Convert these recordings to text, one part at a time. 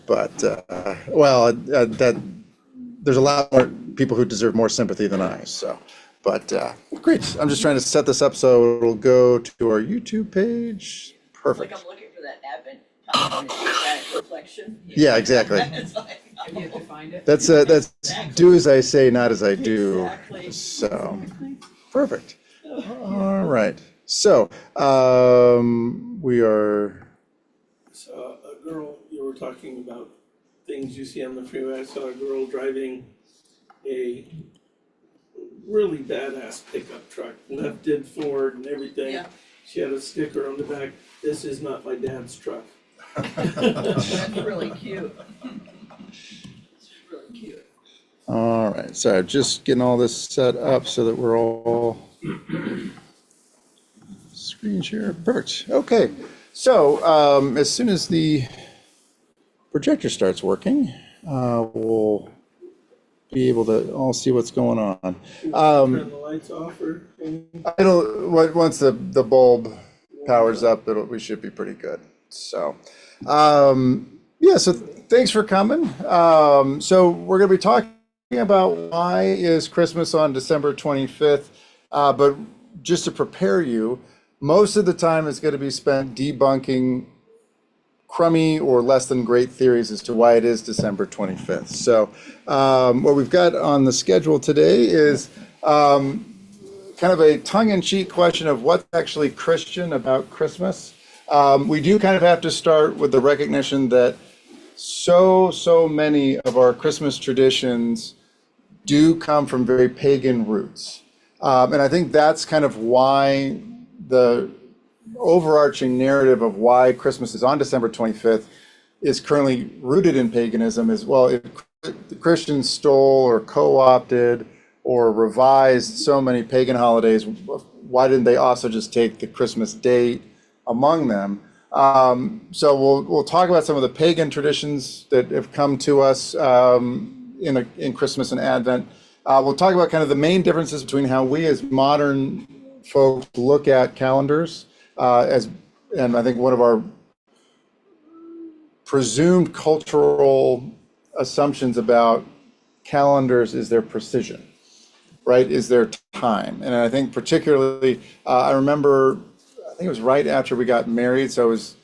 But that there's a lot more people who deserve more sympathy than I. So, but great. I'm just trying to set this up so it'll go to our YouTube page. Perfect. Like I'm looking for that Advent time, that reflection. Yeah, exactly. It's like, You have to find it. That's do as I say, not as I do. Exactly. So, perfect. All right. So, we are. Saw a girl, you were talking about things you see on the freeway. I saw a girl driving a really badass pickup truck, lifted forward and everything. Yeah. She had a sticker on the back, "This is not my dad's truck." That's really cute. It's really cute. All right. So, just getting all this set up so that we're all screen share. Perfect. Okay. So, as soon as the projector starts working, we'll be able to all see what's going on. Turn the lights off or anything? Once the bulb powers up, we should be pretty good. So, so thanks for coming. So we're going to be talking about why is Christmas on December 25th, but just to prepare you, most of the time is going to be spent debunking crummy or less than great theories as to why it is December 25th. So what we've got on the schedule today is kind of a tongue-in-cheek question of what's actually Christian about Christmas. We do kind of have to start with the recognition that so many of our Christmas traditions do come from very pagan roots. And I think that's kind of why the overarching narrative of why Christmas is on December 25th is currently rooted in paganism is, well, if the Christians stole or co-opted or revised so many pagan holidays, why didn't they also just take the Christmas date among them? So we'll talk about some of the pagan traditions that have come to us in Christmas and Advent. We'll talk about kind of the main differences between how we as modern folks look at calendars, and I think one of our presumed cultural assumptions about calendars is their precision, right? Is their time. And I think particularly, I remember, I think it was right after we got married, so it was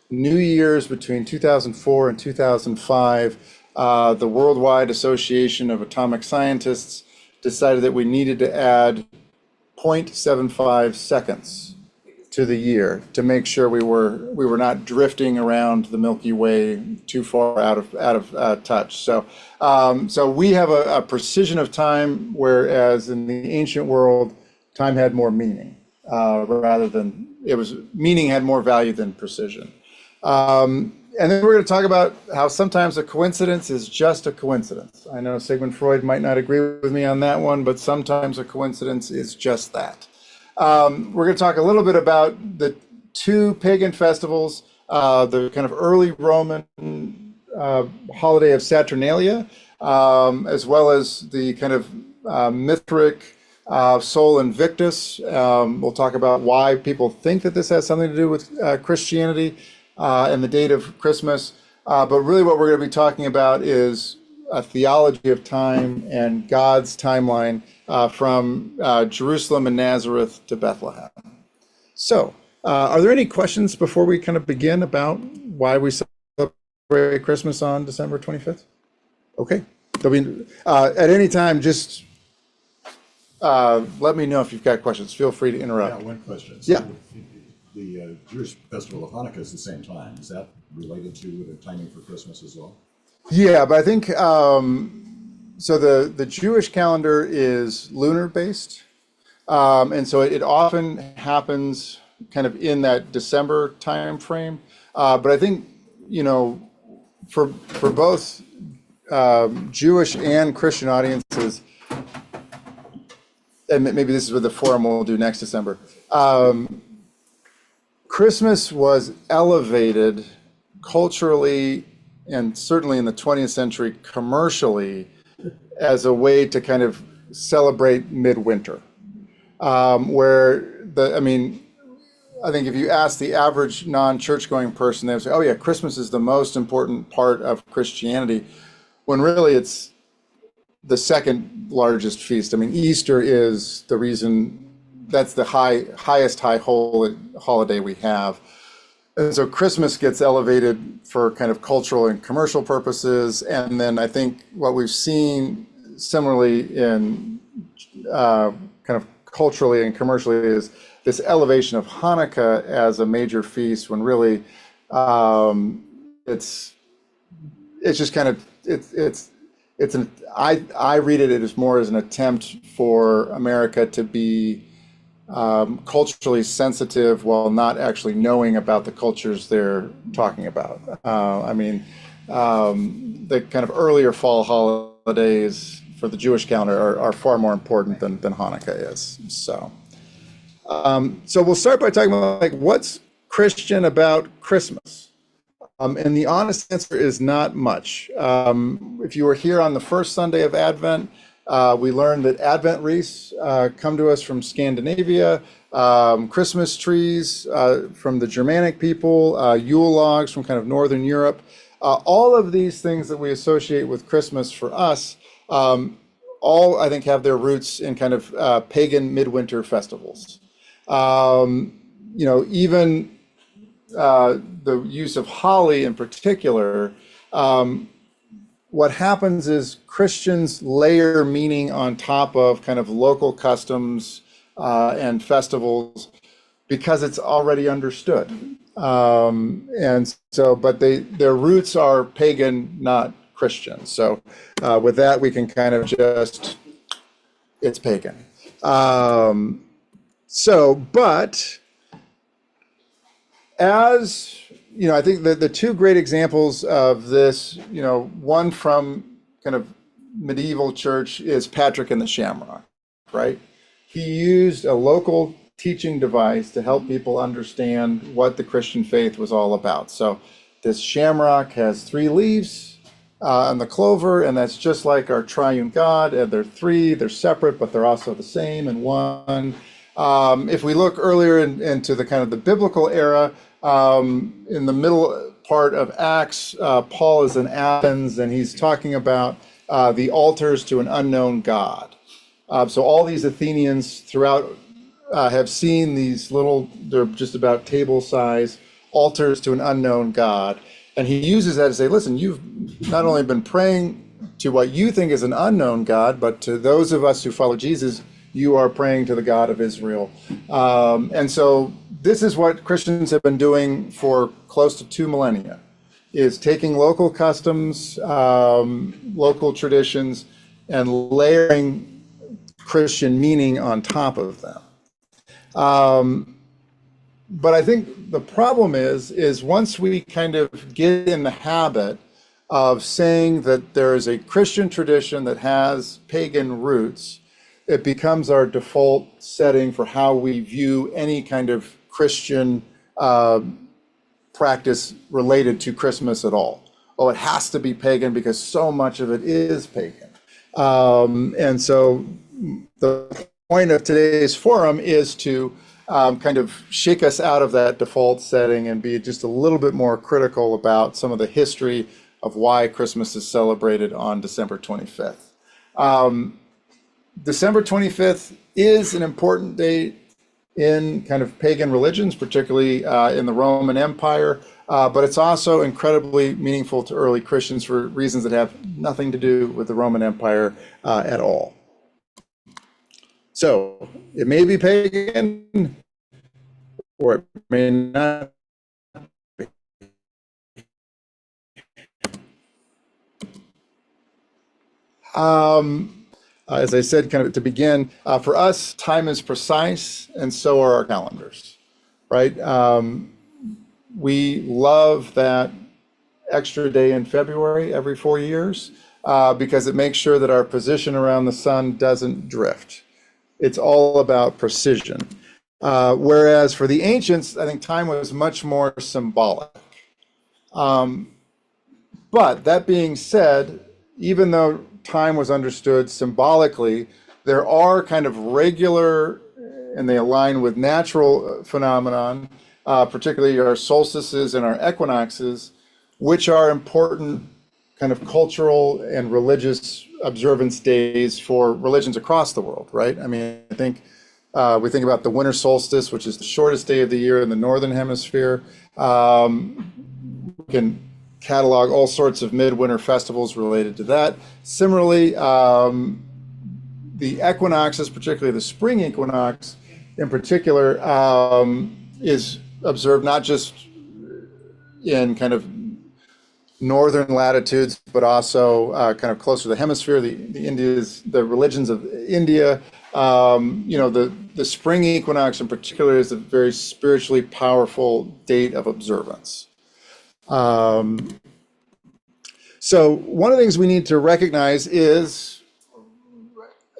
New Year's between 2004 and 2005, the Worldwide Association of Atomic Scientists decided that we needed to add 0.75 seconds to the year to make sure we were not drifting around the Milky Way too far out of touch. So we have a precision of time, whereas in the ancient world, time had more meaning rather than meaning had more value than precision. And then we're going to talk about how sometimes a coincidence is just a coincidence. I know Sigmund Freud might not agree with me on that one, but sometimes a coincidence is just that. We're going to talk a little bit about the two pagan festivals, the kind of early Roman holiday of Saturnalia, as well as the kind of Mithric Sol Invictus. We'll talk about why people think that this has something to do with Christianity and the date of Christmas. But really what we're going to be talking about is a theology of time and God's timeline from Jerusalem and Nazareth to Bethlehem. So, are there any questions before we kind of begin about why we celebrate Christmas on December 25th? Okay. At any time, just let me know if you've got questions. Feel free to interrupt. Yeah, one question. Yeah. So the Jewish festival of Hanukkah is the same time. Is that related to the timing for Christmas as well? Yeah, but I think so. The Jewish calendar is lunar based, and so it often happens kind of in that December time frame. But I think for both Jewish and Christian audiences, and maybe this is what the forum will do next December. Christmas was elevated culturally and certainly in the 20th century commercially as a way to kind of celebrate midwinter, where I think if you ask the average non-church going person, they would say, oh yeah, Christmas is the most important part of Christianity, when really it's the second largest feast. I mean, Easter is the reason, that's the highest holiday we have. And so Christmas gets elevated for kind of cultural and commercial purposes. And then I think what we've seen similarly in kind of culturally and commercially is this elevation of Hanukkah as a major feast, when really it's just kind of I read it as more as an attempt for America to be culturally sensitive while not actually knowing about the cultures they're talking about. I mean, the kind of earlier fall holidays for the Jewish calendar are far more important than Hanukkah is. So we'll start by talking about, like, what's Christian about Christmas? And the honest answer is not much. If you were here on the first Sunday of Advent, we learned that Advent wreaths come to us from Scandinavia, Christmas trees from the Germanic people, Yule logs from kind of Northern Europe. All of these things that we associate with Christmas for us, all I think have their roots in kind of pagan midwinter festivals. Even the use of holly in particular, what happens is Christians layer meaning on top of kind of local customs and festivals because it's already understood. And so, but their roots are pagan, not Christian. So with that, we can kind of just, it's pagan. But as you know, I think the two great examples of this, one from kind of medieval church is Patrick and the Shamrock, right? He used a local teaching device to help people understand what the Christian faith was all about. So this shamrock has 3 leaves on the clover, and that's just like our triune God. And they're 3, they're separate, but they're also the same in one. If we look earlier into the kind of the biblical era, in the middle part of Acts, Paul is in Athens, and he's talking about the altars to an unknown God. So all these Athenians throughout have seen these they're just about table size altars to an unknown God. And he uses that to say, listen, you've not only been praying to what you think is an unknown God, but to those of us who follow Jesus, you are praying to the God of Israel. And so this is what Christians have been doing for close to 2 millennia, is taking local customs, local traditions, and layering Christian meaning on top of them. But I think the problem is once we kind of get in the habit of saying that there is a Christian tradition that has pagan roots, it becomes our default setting for how we view any kind of Christian practice related to Christmas at all. Oh, it has to be pagan because so much of it is pagan. And so the point of today's forum is to kind of shake us out of that default setting and be just a little bit more critical about some of the history of why Christmas is celebrated on December 25th. December 25th is an important date in kind of pagan religions, particularly in the Roman Empire, but it's also incredibly meaningful to early Christians for reasons that have nothing to do with the Roman Empire at all. So it may be pagan, or it may not be. As I said, kind of to begin, for us, time is precise, and so are our calendars, right? We love that extra day in February every 4 years because it makes sure that our position around the sun doesn't drift. It's all about precision. Whereas for the ancients, I think time was much more symbolic. But that being said, even though time was understood symbolically, there are kind of regular and they align with natural phenomenon, particularly our solstices and our equinoxes, which are important kind of cultural and religious observance days for religions across the world, right? I mean, I think we think about the winter solstice, which is the shortest day of the year in the northern hemisphere. We can catalog all sorts of midwinter festivals related to that. Similarly, the equinoxes, particularly the spring equinox in particular, is observed not just in kind of northern latitudes, but also kind of closer to the hemisphere, the religions of India. The spring equinox in particular is a very spiritually powerful date of observance. So one of the things we need to recognize is,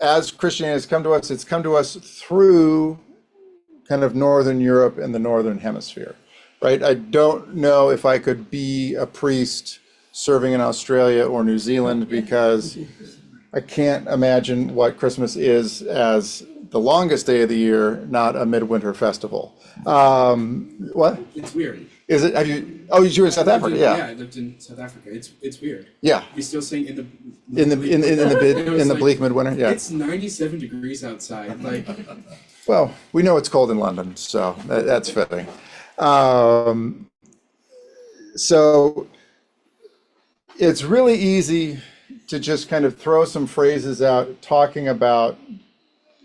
as Christianity has come to us, it's come to us through kind of Northern Europe and the Northern Hemisphere, right? I don't know if I could be a priest serving in Australia or New Zealand, because I can't imagine what Christmas is as the longest day of the year, not a midwinter festival. What? It's weird. Is it? Have you? Oh, you were in South Africa? Yeah, Yeah. I lived in South Africa. It's weird. Yeah. We still sing in the In the bleak midwinter. Yeah. It's 97 degrees outside. Like, Well, we know it's cold in London, so that's fitting. So it's really easy to just kind of throw some phrases out talking about,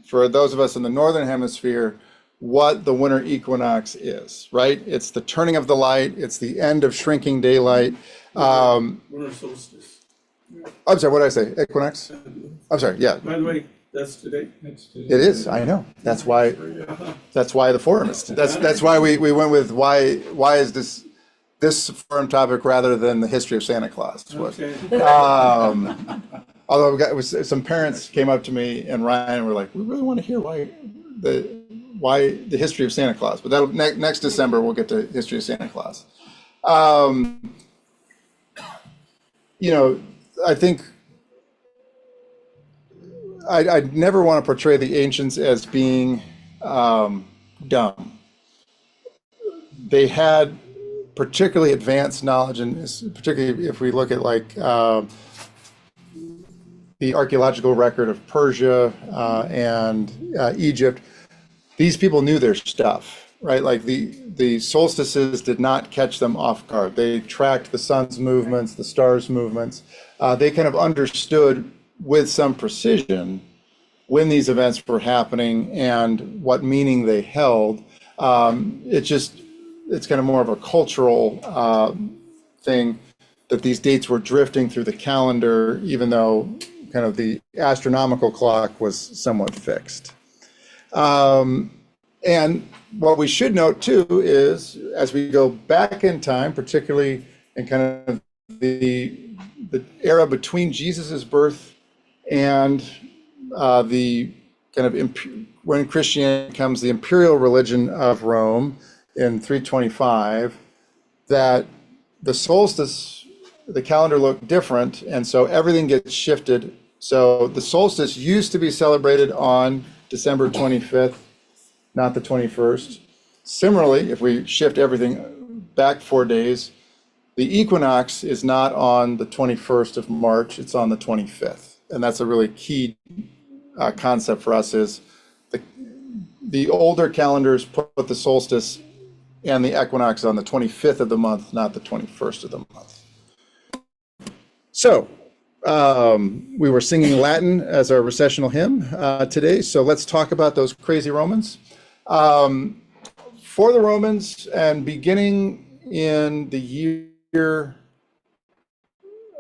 for those of us in the Northern Hemisphere, what the winter equinox is, right? It's the turning of the light. It's the end of shrinking daylight. Winter solstice. I'm sorry, what did I say? Equinox? I'm sorry, yeah. By the way, that's today. It is, I know. That's why the forum is. That's why we went with why is this forum topic rather than the history of Santa Claus. Okay. Although some parents came up to me and Ryan were like, we really want to hear why the history of Santa Claus. But that'll next December we'll get to history of Santa Claus. I think I'd never want to portray the ancients as being dumb. They had particularly advanced knowledge, and particularly if we look at like the archaeological record of Persia and Egypt, these people knew their stuff, right? Like the solstices did not catch them off guard. They tracked the sun's movements, the stars' movements. They kind of understood with some precision when these events were happening and what meaning they held. It's kind of more of a cultural thing that these dates were drifting through the calendar, even though kind of the astronomical clock was somewhat fixed. And what we should note too is, as we go back in time, particularly in kind of the era between Jesus's birth and the kind of when Christianity becomes the imperial religion of Rome in 325, that the solstice, the calendar looked different, and so everything gets shifted. So the solstice used to be celebrated on December 25th, not the 21st. Similarly, if we shift everything back 4 days, the equinox is not on the 21st of March, it's on the 25th. And that's a really key concept for us, is the older calendars put the solstice and the equinox on the 25th of the month, not the 21st of the month. So we were singing Latin as our recessional hymn today. So let's talk about those crazy Romans. For the Romans, and beginning in the year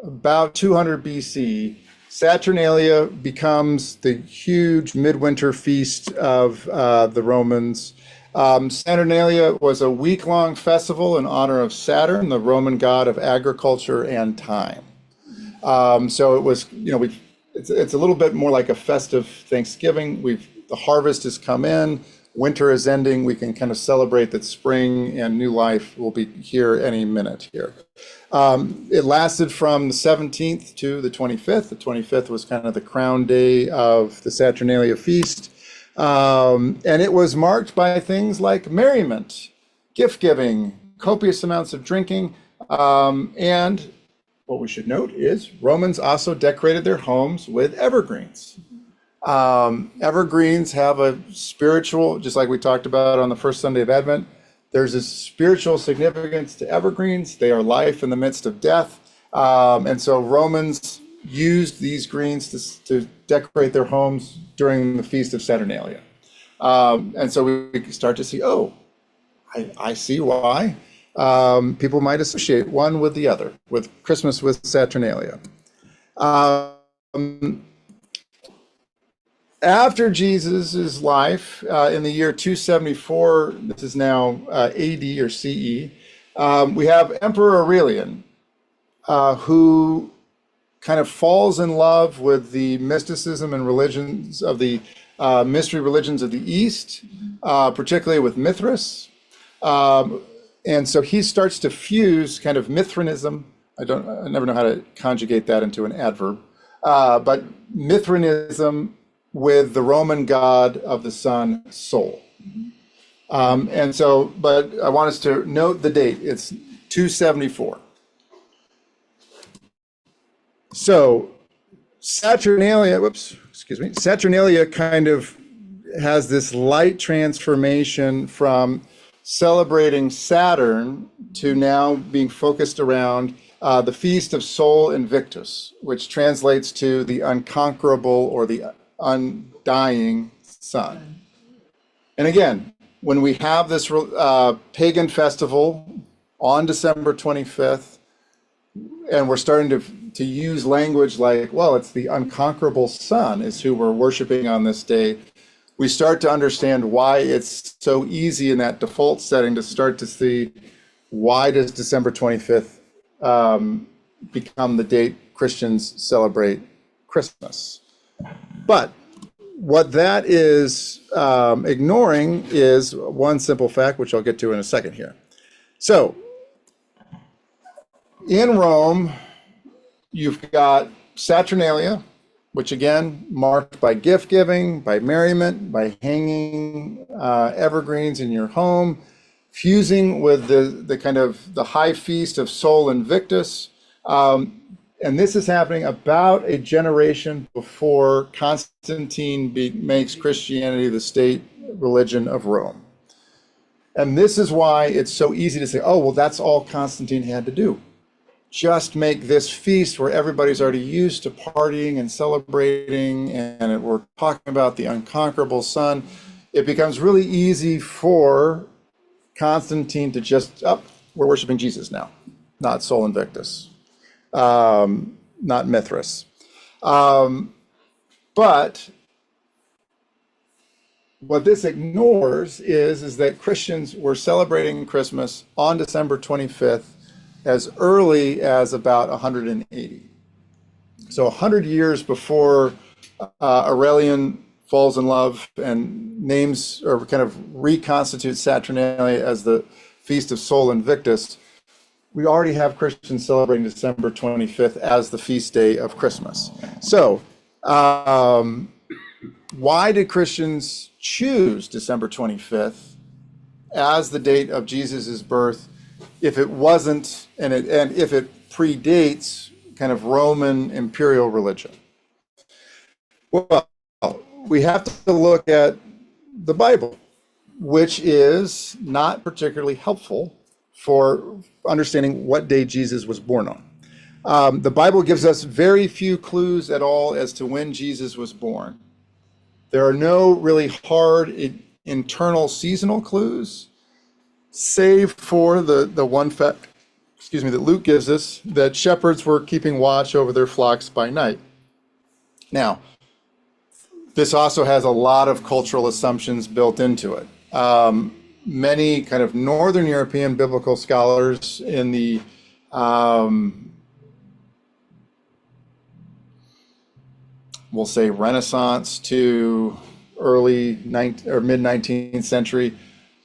about 200 BC, Saturnalia becomes the huge midwinter feast of the Romans. Saturnalia was a week-long festival in honor of Saturn, the Roman god of agriculture and time. So it was, it's a little bit more like a festive Thanksgiving. The harvest has come in, winter is ending. We can kind of celebrate that spring and new life will be here any minute here. It lasted from the 17th to the 25th. The 25th was kind of the crown day of the Saturnalia feast. And it was marked by things like merriment, gift giving, copious amounts of drinking, and what we should note is Romans also decorated their homes with evergreens. Evergreens have a spiritual, just like we talked about on the first Sunday of Advent, there's a spiritual significance to evergreens. They are life in the midst of death. And so Romans used these greens to decorate their homes during the Feast of Saturnalia. And so we start to see, oh, I see why people might associate one with the other, with Christmas with Saturnalia. After Jesus' life, in the year 274, this is now AD or CE, we have Emperor Aurelian, who kind of falls in love with the mysticism and religions of the mystery religions of the East, particularly with Mithras. And so he starts to fuse kind of Mithranism. I never know how to conjugate that into an adverb, but Mithranism with the Roman god of the sun, Sol. And so, but I want us to note the date. It's 274. So Saturnalia, Saturnalia kind of has this light transformation from celebrating Saturn to now being focused around the Feast of Sol Invictus, which translates to the unconquerable or the undying sun. And again, when we have this pagan festival on December 25th, and we're starting to use language like, well, it's the unconquerable sun is who we're worshiping on this day, we start to understand why it's so easy in that default setting to start to see, why does December 25th become the date Christians celebrate Christmas? But what that is ignoring is one simple fact, which I'll get to in a second here. So in Rome, you've got Saturnalia, which again, marked by gift giving, by merriment, by hanging evergreens in your home, fusing with the kind of the high feast of Sol Invictus. And this is happening about a generation before Constantine makes Christianity the state religion of Rome. And this is why it's so easy to say, oh, well, that's all Constantine had to do. Just make this feast where everybody's already used to partying and celebrating, and we're talking about the unconquerable sun. It becomes really easy for Constantine to just, we're worshiping Jesus now, not Sol Invictus. Not Mithras. But what this ignores is that Christians were celebrating Christmas on December 25th as early as about 180. So 100 years before Aurelian falls in love and names or kind of reconstitutes Saturnalia as the Feast of Sol Invictus, we already have Christians celebrating December 25th as the feast day of Christmas. So why did Christians choose December 25th as the date of Jesus's birth if it wasn't, and if it predates kind of Roman imperial religion? Well, we have to look at the Bible, which is not particularly helpful for understanding what day Jesus was born on. The Bible gives us very few clues at all as to when Jesus was born. There are no really hard internal seasonal clues, save for the one fact, that Luke gives us, that shepherds were keeping watch over their flocks by night. Now, this also has a lot of cultural assumptions built into it. Many kind of Northern European biblical scholars in the we'll say Renaissance to early mid 19th century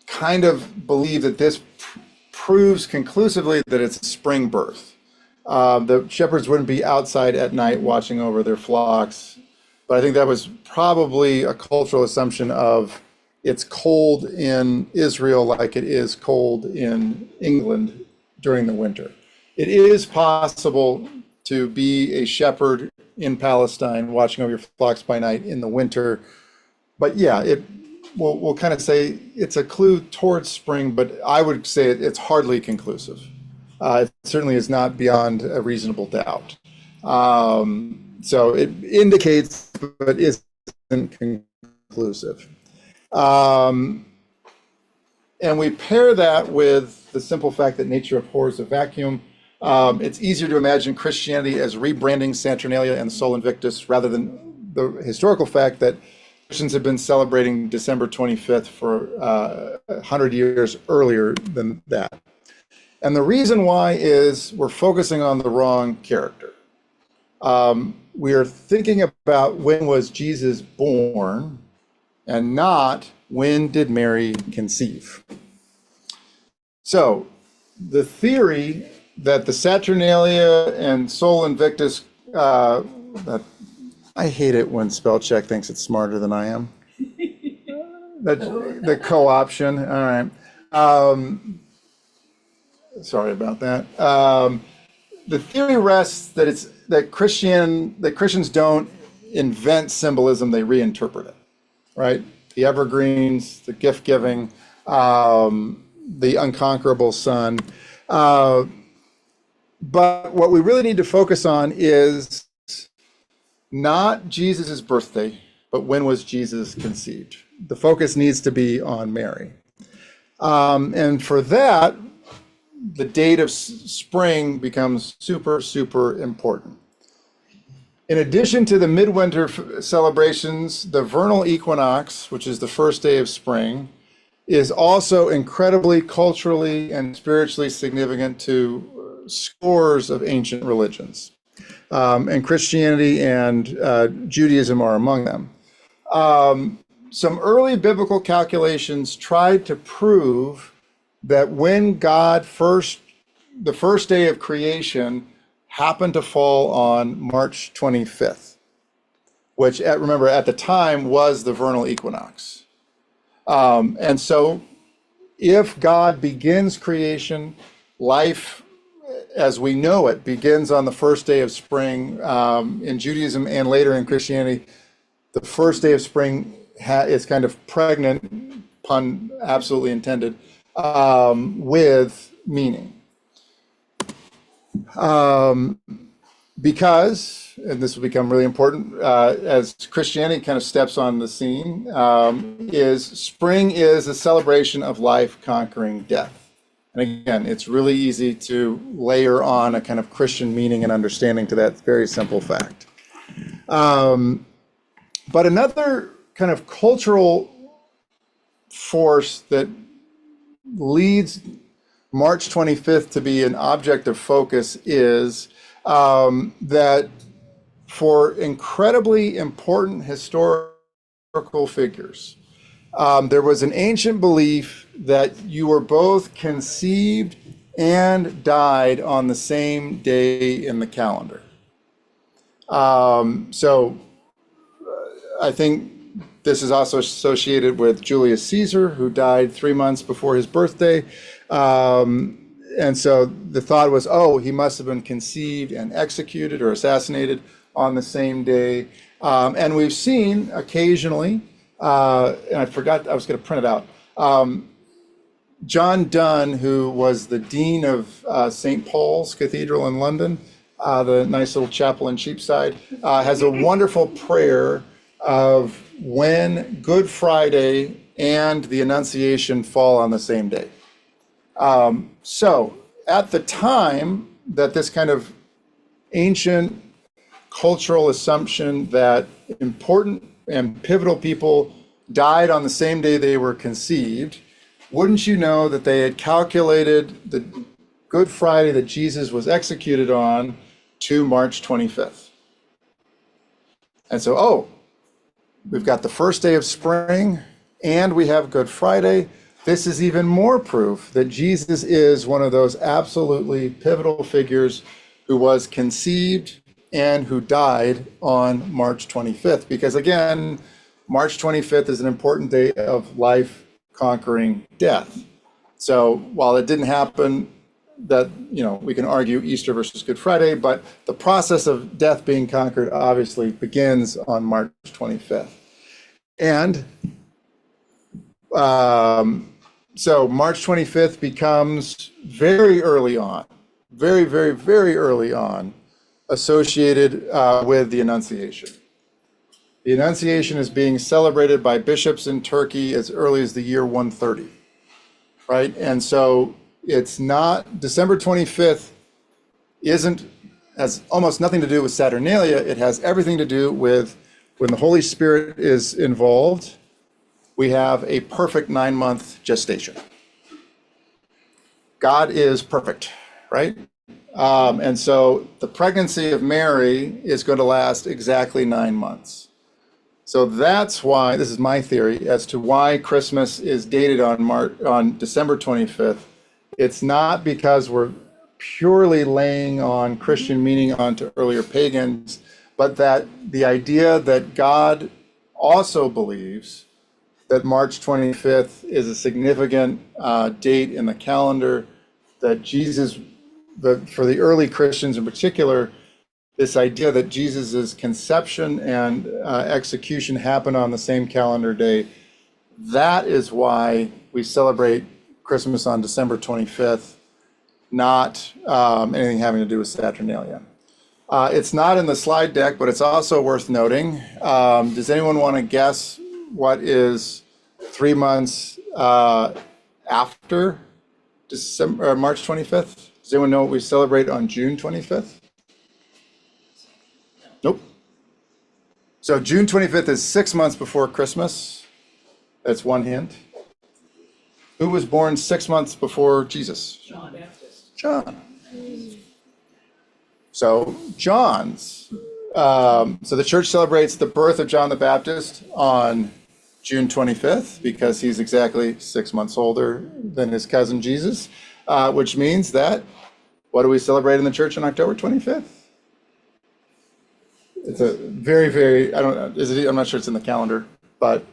kind of believe that this proves conclusively that it's a spring birth. The shepherds wouldn't be outside at night watching over their flocks, But I think that was probably a cultural assumption of it's cold in Israel like it is cold in England during the winter. It is possible to be a shepherd in Palestine watching over your flocks by night in the winter. But yeah, we'll kind of say it's a clue towards spring, but I would say it's hardly conclusive. It certainly is not beyond a reasonable doubt. So it indicates, but isn't conclusive. And we pair that with the simple fact that nature abhors a vacuum. It's easier to imagine Christianity as rebranding Saturnalia and Sol Invictus rather than the historical fact that Christians have been celebrating December 25th for 100 years earlier than that. And the reason why is we're focusing on the wrong character. We are thinking about when was Jesus born and not when did Mary conceive. So the theory that the Saturnalia and Sol Invictus, that I hate it when spell check thinks it's smarter than I am. The co-option, all right. Sorry about that. The theory rests that Christians don't invent symbolism, they reinterpret it, right? The evergreens, the gift giving, the unconquerable sun. But what we really need to focus on is not Jesus's birthday, but when was Jesus conceived? The focus needs to be on Mary. And for that, the date of spring becomes super, super important. In addition to the midwinter celebrations, the vernal equinox, which is the first day of spring, is also incredibly culturally and spiritually significant to scores of ancient religions. And Christianity and Judaism are among them. Some early biblical calculations tried to prove that when God the first day of creation happened to fall on March 25th, which remember at the time was the vernal equinox. And so if God begins creation, life as we know it begins on the first day of spring in Judaism and later in Christianity. The first day of spring is kind of pregnant, pun absolutely intended, with meaning. Because, and this will become really important, as Christianity kind of steps on the scene, is spring is a celebration of life conquering death. And again, it's really easy to layer on a kind of Christian meaning and understanding to that very simple fact. But another kind of cultural force that leads March 25th to be an object of focus is that for incredibly important historical figures, there was an ancient belief that you were both conceived and died on the same day in the calendar. So I think this is also associated with Julius Caesar, who died 3 months before his birthday. And so the thought was, oh, he must have been conceived and executed or assassinated on the same day. And we've seen occasionally, and I forgot, I was going to print it out. John Donne, who was the dean of St. Paul's Cathedral in London, the nice little chapel in Cheapside, has a wonderful prayer of when Good Friday and the Annunciation fall on the same day. So at the time that this kind of ancient cultural assumption that important and pivotal people died on the same day they were conceived, wouldn't you know that they had calculated the Good Friday that Jesus was executed on to March 25th. And so, oh, we've got the first day of spring and we have Good Friday. This is even more proof that Jesus is one of those absolutely pivotal figures who was conceived and who died on March 25th. Because again, March 25th is an important day of life conquering death. So while it didn't happen, that, we can argue Easter versus Good Friday, but the process of death being conquered obviously begins on March 25th. And so March 25th becomes very early on, very, very, very early on, associated with the Annunciation. The Annunciation is being celebrated by bishops in Turkey as early as the year 130, right? And so it's not, December 25th has almost nothing to do with Saturnalia. It has everything to do with when the Holy Spirit is involved, we have a perfect 9-month gestation. God is perfect, right? And so the pregnancy of Mary is going to last exactly 9 months. So that's why, this is my theory, as to why Christmas is dated on December 25th. It's not because we're purely laying on Christian meaning onto earlier pagans, but that the idea that God also believes that March 25th is a significant date in the calendar, that Jesus, for the early Christians in particular, this idea that Jesus's conception and execution happened on the same calendar day, that is why we celebrate Christmas on December 25th, not anything having to do with Saturnalia. It's not in the slide deck, but it's also worth noting. Does anyone want to guess what is 3 months after March 25th? Does anyone know what we celebrate on June 25th? Nope. So June 25th is 6 months before Christmas. That's one hint. Who was born 6 months before Jesus? John Baptist. John. So John's, so the church celebrates the birth of John the Baptist on June 25th because he's exactly 6 months older than his cousin Jesus, which means that, what do we celebrate in the church on October 25th? It's a very, very, I'm not sure it's in the calendar, but,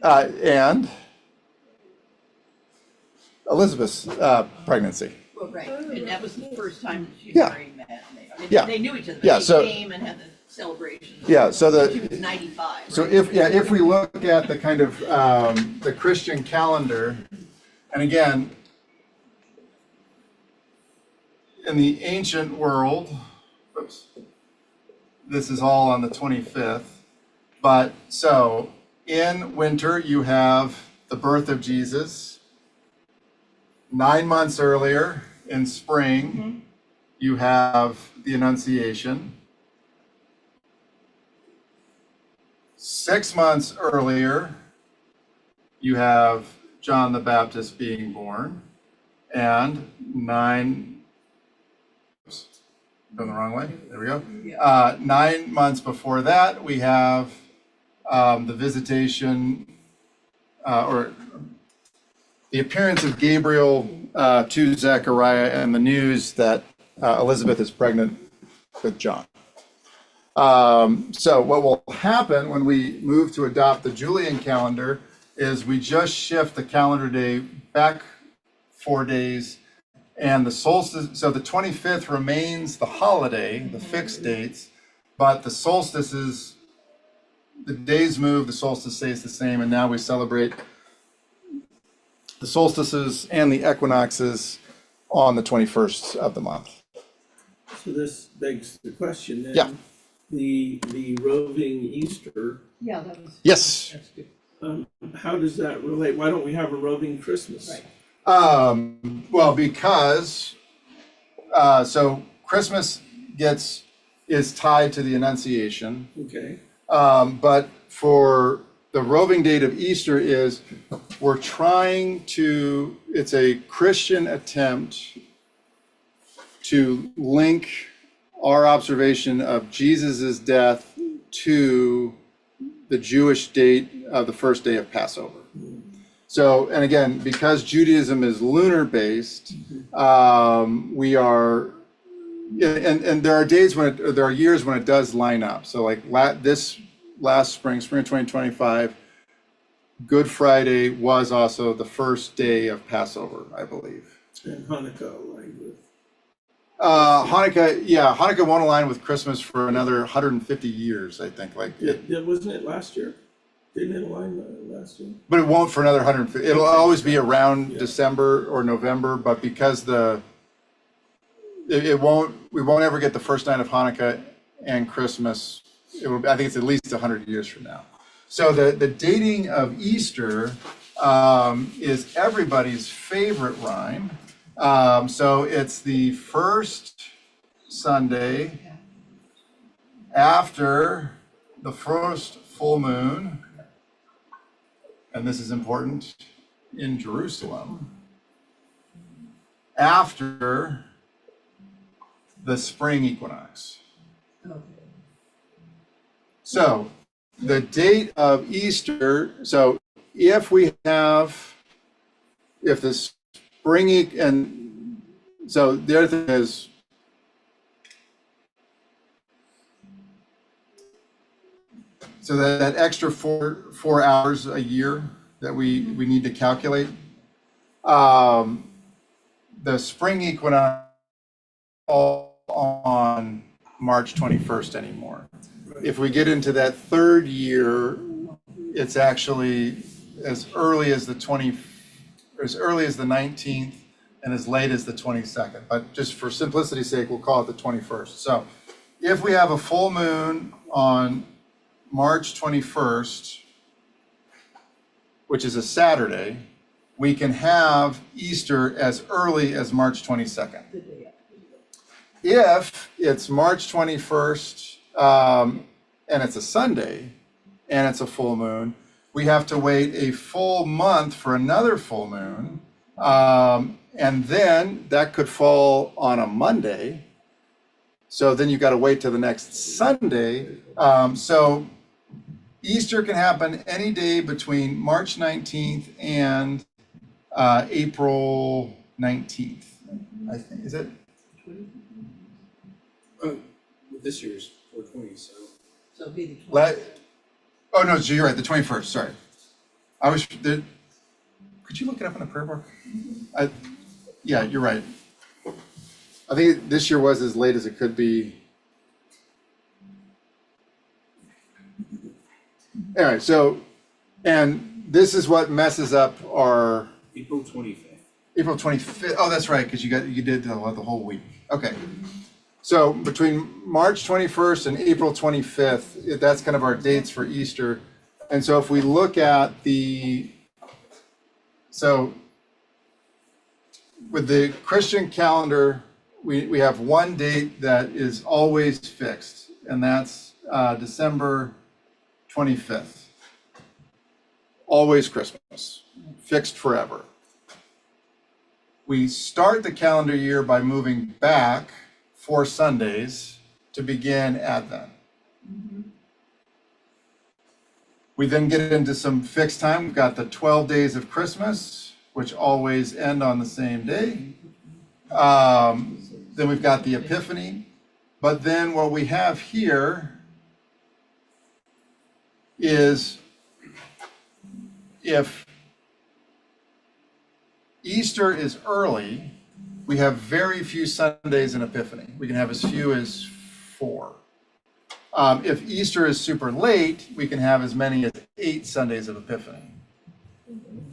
and Elizabeth's pregnancy. Well, right, and that was the first time she Yeah. married Matt. Yeah. They knew each other. Yeah, They so- came and had the celebration. Yeah, so She was 95. So right? if we look at the kind of the Christian calendar, and again, in the ancient world, oops, this is all on the 25th, but so in winter you have the birth of Jesus. 9 months earlier in spring, you have the Annunciation. 6 months earlier, you have John the Baptist being born, and 9, oops, going the wrong way, there we go. 9 months before that, we have the visitation, or the appearance of Gabriel to Zechariah and the news that Elizabeth is pregnant with John. So what will happen when we move to adopt the Julian calendar is we just shift the calendar day back 4 days, and the solstice, so the 25th remains the holiday, the fixed dates, but the solstices, the days move, the solstice stays the same, and now we celebrate the solstices and the equinoxes on the 21st of the month. So this begs the question then. Yeah. The roving Easter, Yeah, that was. Yes. That's good. how does that relate? Why don't we have a roving Christmas? Right. Well, because so Christmas is tied to the Annunciation, Okay, but for the roving date of Easter we're trying to, it's a Christian attempt to link our observation of Jesus's death to the Jewish date of the first day of Passover. So, and again, because Judaism is lunar based, we are Yeah, and there are days when there are years when it does line up. So like this last spring of 2025, Good Friday was also the first day of Passover, I believe. And Hanukkah aligned with. Hanukkah won't align with Christmas for another 150 years, I think. Wasn't it last year? Didn't it align last year? But it won't for another 150. It'll always be around Yeah. December or November, but because we won't ever get the first night of Hanukkah and Christmas. I think it's at least 100 years from now. So the dating of Easter is everybody's favorite rhyme. So it's the first Sunday after the first full moon, and this is important, in Jerusalem, after the spring equinox. So the date of Easter, so if the spring, and so the other thing is, so that extra four hours a year that we need to calculate, the spring equinox on March 21st anymore. If we get into that third year, it's actually as early as the 19th and as late as the 22nd. But just for simplicity's sake, we'll call it the 21st. So if we have a full moon on March 21st, which is a Saturday, we can have Easter as early as March 22nd. If it's March 21st and it's a Sunday and it's a full moon, we have to wait a full month for another full moon. And then that could fall on a Monday. So then you've got to wait till the next Sunday. So Easter can happen any day between March 19th and April 19th, I think. Is it? This year's 420, so. So it'll be the Oh, no, so you're right, the 21st, sorry. Could you look it up in the prayer book? Yeah, you're right. I think this year was as late as it could be. Anyway, so, and this is what messes up our April 25th. April 25th. Oh, that's right, because you did the whole week. Okay. So between March 21st and April 25th, that's kind of our dates for Easter. And so if we look at so with the Christian calendar, we have one date that is always fixed, and that's December 25th. Always Christmas, fixed forever. We start the calendar year by moving back 4 Sundays to begin Advent. We then get into some fixed time. We've got the 12 days of Christmas, which always end on the same day. Then we've got the Epiphany. But then what we have here is if Easter is early, we have very few Sundays in Epiphany. We can have as few as 4. If Easter is super late, we can have as many as 8 Sundays of Epiphany.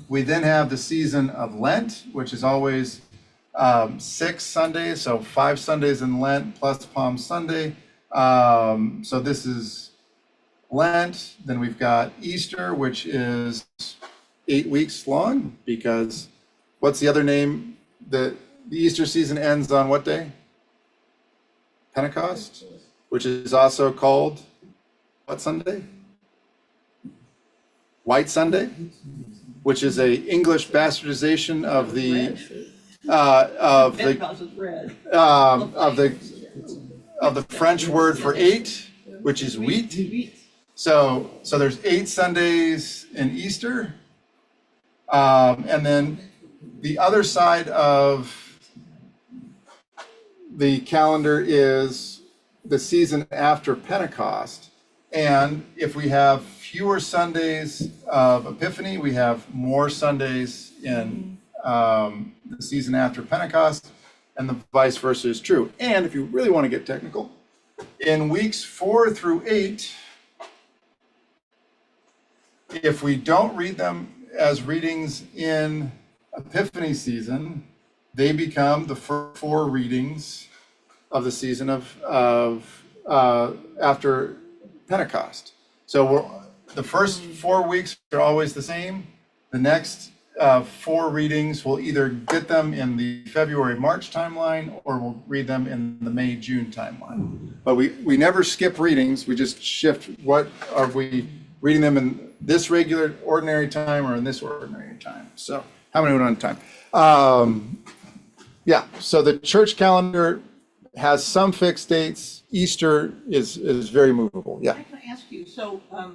We then have the season of Lent, which is always 6 Sundays, so 5 Sundays in Lent plus Palm Sunday. So this is Lent. Then we've got Easter, which is 8 weeks long, because what's the other name? The Easter season ends on what day? Pentecost, which is also called what Sunday? White Sunday, which is a English bastardization of the Pentecost is red. of the French word for 8, which is wheat. So there's 8 Sundays in Easter, and then the other side of the calendar is the season after Pentecost. And if we have fewer Sundays of Epiphany, we have more Sundays in the season after Pentecost, and the vice versa is true. And if you really want to get technical, in weeks 4 through 8, if we don't read them as readings in Epiphany season, they become the first 4 readings of the season of after Pentecost. So the first 4 weeks are always the same. The next 4 readings, we'll either get them in the February-March timeline, or we'll read them in the May-June timeline. But we never skip readings. We just shift. What are we reading them in this regular ordinary time or in this ordinary time? So how many went on time? Yeah, so the church calendar has some fixed dates. Easter is very movable. Yeah. I can ask you, so, I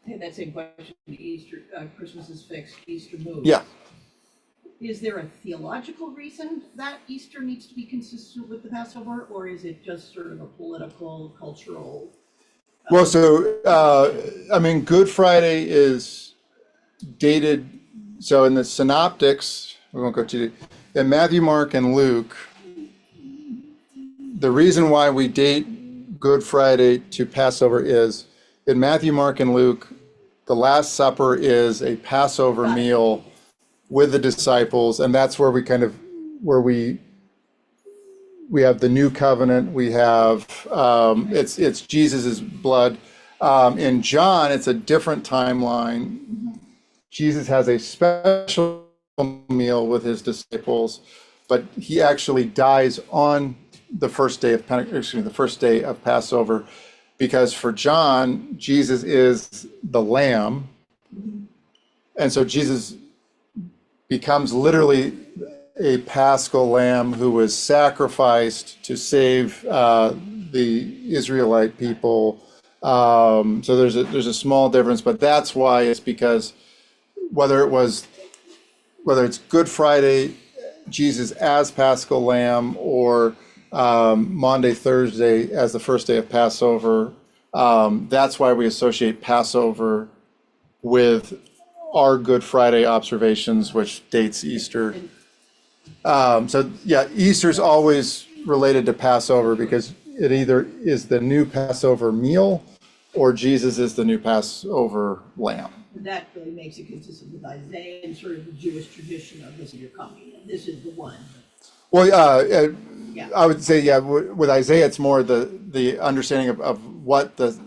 had that same question, Easter, Christmas is fixed, Easter moves. Yeah. Is there a theological reason that Easter needs to be consistent with the Passover, or is it just sort of a political, cultural? Well, so, I mean, Good Friday is dated, so in the synoptics, we won't go too deep, in Matthew, Mark, and Luke, the reason why we date Good Friday to Passover is in Matthew, Mark, and Luke, the Last Supper is a Passover meal with the disciples, and that's where we kind of, where we have the new covenant, we have, it's Jesus's blood. In John, it's a different timeline. Jesus has a special meal with his disciples, but he actually dies on the first day of the first day of Passover, because for John, Jesus is the Lamb, and so Jesus becomes literally a Paschal Lamb who was sacrificed to save the Israelite people. So there's a small difference, but that's why it's because whether it's Good Friday, Jesus as Paschal Lamb, or Maundy, Thursday as the first day of Passover, that's why we associate Passover with our Good Friday observations, which dates Easter. So yeah, Easter's always related to Passover because it either is the new Passover meal or Jesus is the new Passover lamb. That really makes it consistent with Isaiah and sort of the Jewish tradition of this is your coming, and this is the one. Well, Yeah. I would say, yeah, with Isaiah, it's more the understanding of what the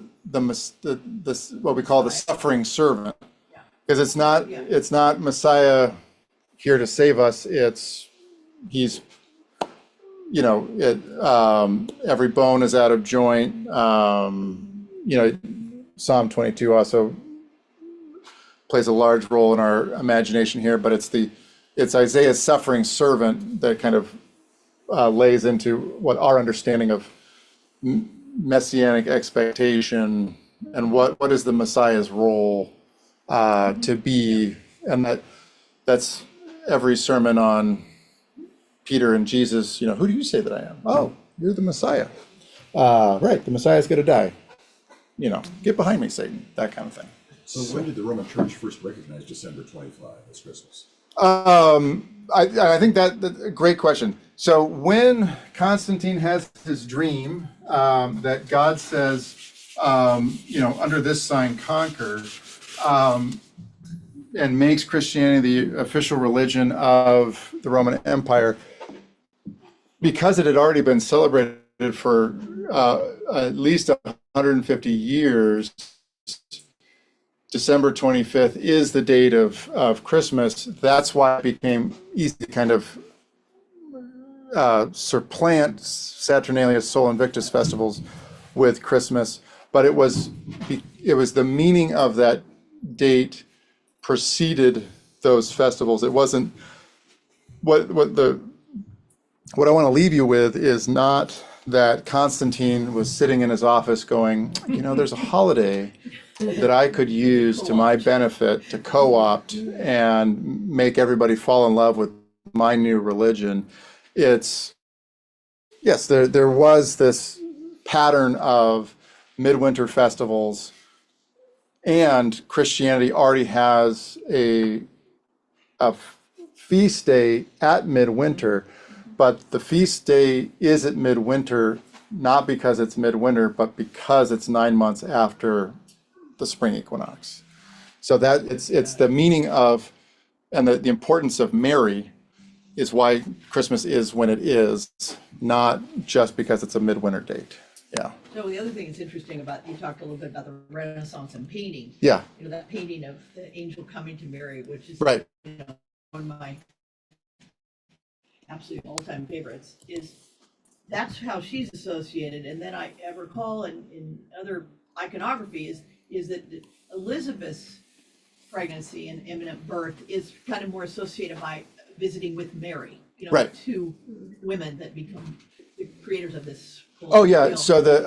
what we call the suffering servant, Yeah. because it's not Messiah here to save us. He's, every bone is out of joint. Psalm 22 also plays a large role in our imagination here, but it's Isaiah's suffering servant that kind of lays into what our understanding of messianic expectation and what is the Messiah's role to be, and that's every sermon on Peter and Jesus. Who do you say that I am? Oh, you're the Messiah. Right, the Messiah's going to die. Get behind me, Satan. That kind of thing. So when did the Roman Church first recognize December 25 as Christmas? I think that's a great question. So when Constantine has his dream that God says, under this sign conquer, and makes Christianity the official religion of the Roman Empire, because it had already been celebrated for at least 150 years, December 25th is the date of Christmas. That's why it became easy to kind of supplant Saturnalia, Sol Invictus festivals with Christmas. But it was the meaning of that date preceded those festivals. It wasn't what I want to leave you with is not that Constantine was sitting in his office going, there's a holiday that I could use to my benefit to co-opt and make everybody fall in love with my new religion. It's yes, there was this pattern of midwinter festivals, and Christianity already has a feast day at midwinter, but the feast day is at midwinter not because it's midwinter, but because it's 9 months after the spring equinox. So that it's the meaning of and the importance of Mary is why Christmas is when it is, not just because it's a midwinter date. Yeah. So the other thing that's interesting about, you talked a little bit about the Renaissance and painting. Yeah. You know, that painting of the angel coming to Mary, which is Right. you know, one of my absolute all-time favorites, is that's how she's associated. And then I recall in other iconography is that Elizabeth's pregnancy and imminent birth is kind of more associated by visiting with Mary. You know, Right. the two women that become the creators of this. Oh, yeah. film. So the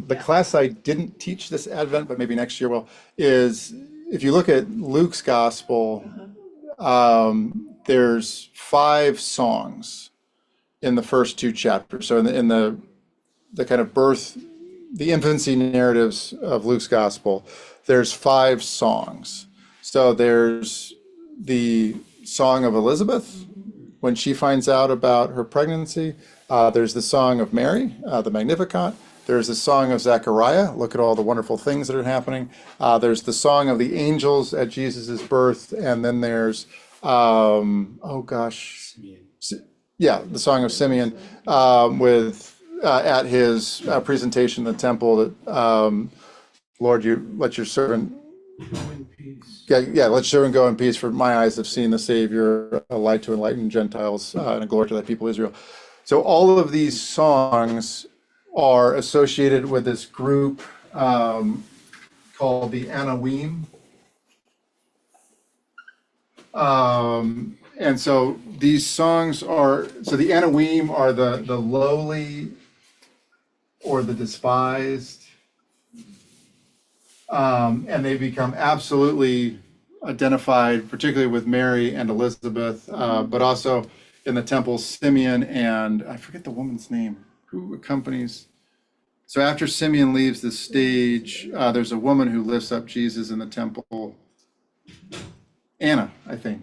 Yeah. class I didn't teach this Advent, but maybe next year will, is if you look at Luke's gospel, there's 5 songs in the first 2 chapters. So in the kind of birth, the infancy narratives of Luke's gospel, there's 5 songs. So there's the song of Elizabeth when she finds out about her pregnancy. There's the song of Mary, the Magnificat. There's the song of Zechariah. Look at all the wonderful things that are happening. There's the song of the angels at Jesus's birth, and then there's Simeon. yeah, the song of Simeon with at his presentation in the temple that Lord, you let your servant. Yeah, let your servant go in peace, for my eyes have seen the Savior, a light to enlighten Gentiles, and a glory to thy people Israel. So all of these songs are associated with this group called the Anawim. And so these songs so the Anawim are the lowly or the despised. And they become absolutely identified, particularly with Mary and Elizabeth, but also in the temple, Simeon and I forget the woman's name who accompanies. So after Simeon leaves the stage, there's a woman who lifts up Jesus in the temple, Anna, I think.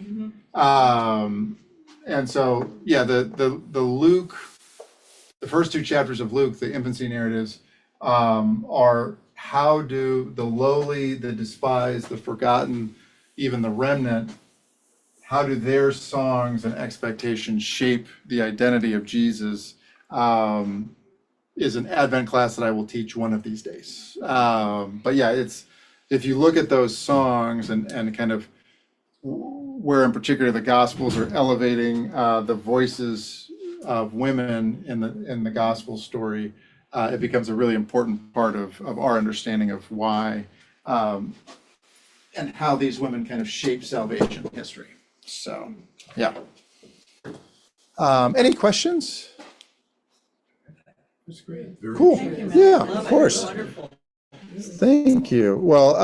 And so, yeah, the Luke, the first 2 chapters of Luke, the infancy narratives, are how do the lowly, the despised, the forgotten, even the remnant, how do their songs and expectations shape the identity of Jesus? Is an Advent class that I will teach one of these days. But yeah, it's if you look at those songs and kind of where in particular the Gospels are elevating the voices of women in the Gospel story, it becomes a really important part of our understanding of why and how these women kind of shape salvation history. So, yeah. Any questions? That's great. Very Cool. good. Yeah, Love of it. course. Wonderful. Thank you. Well,